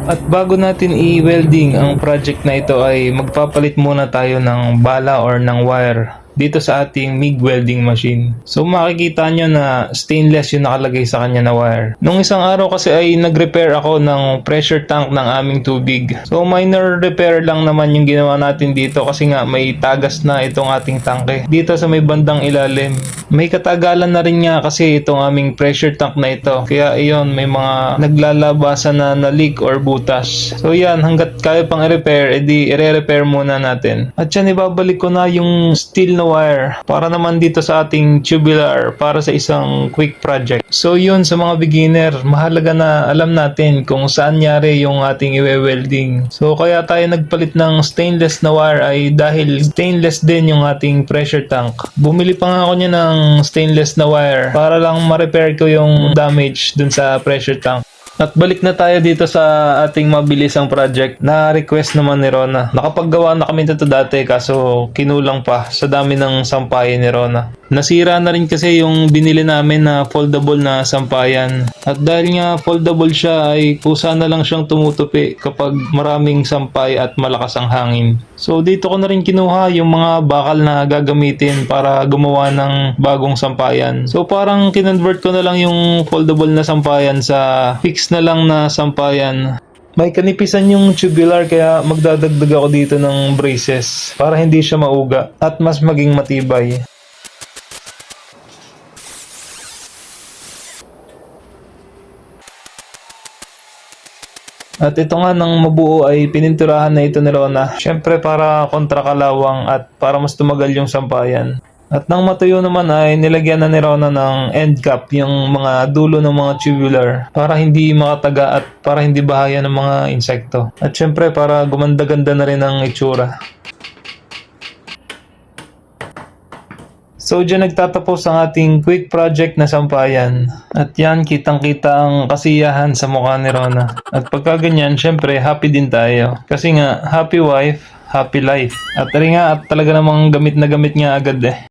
At bago natin i-welding ang project na ito ay magpapalit muna tayo ng bala or ng wire dito sa ating MIG welding machine. So makikita nyo na stainless yung nakalagay sa kanya na wire. Nung isang araw kasi ay nag-repair ako ng pressure tank ng aming tubig. So minor repair lang naman yung ginawa natin dito kasi nga may tagas na itong ating tangke dito sa may bandang ilalim. May katagalan na rin nga kasi itong aming pressure tank na ito. Kaya iyon, may mga naglalabasan na leak or butas. So yan, hanggat kaya pang i-repair, edi i-repair muna natin. At yan, ibabalik ko na yung steel na wire para naman dito sa ating tubular para sa isang quick project. So yun, sa mga beginner, mahalaga na alam natin kung saan nyari yung ating i-welding. So kaya tayo nagpalit ng stainless na wire ay dahil stainless din yung ating pressure tank. Bumili pa nga ako niya ng stainless na wire para lang ma-repair ko yung damage dun sa pressure tank. At balik na tayo dito sa ating mabilisang project na request naman ni Rona. Nakapaggawa na kami nito dati kaso kinulang pa sa dami ng sampayan ni Rona. Nasira na rin kasi yung binili namin na foldable na sampayan. At dahil nga foldable siya ay kusa na lang siyang tumutupi kapag maraming sampay at malakas ang hangin. So dito ko na rin kinuha yung mga bakal na gagamitin para gumawa ng bagong sampayan. So parang kinonvert ko na lang yung foldable na sampayan sa fixed na lang na sampayan. May kanipisan yung tubular kaya magdadagdag ako dito ng braces para hindi siya mauga at mas maging matibay. At ito nga nang mabuo ay pininturahan na ito ni Rona. Syempre para kontrakalawang at para mas tumagal yung sampayan. At nang matuyo naman ay nilagyan na ni Rona ng end cap yung mga dulo ng mga tubular para hindi makataga at para hindi bahaya ng mga insekto. At syempre para gumanda-ganda na rin ang itsura. So dyan nagtatapos ang ating quick project na sampayan. At yan, kitang-kita ang kasiyahan sa mukha ni Rona. At pagka ganyan, syempre happy din tayo. Kasi nga, happy wife, happy life. At rin nga, at talaga namang gamit na gamit nga agad eh.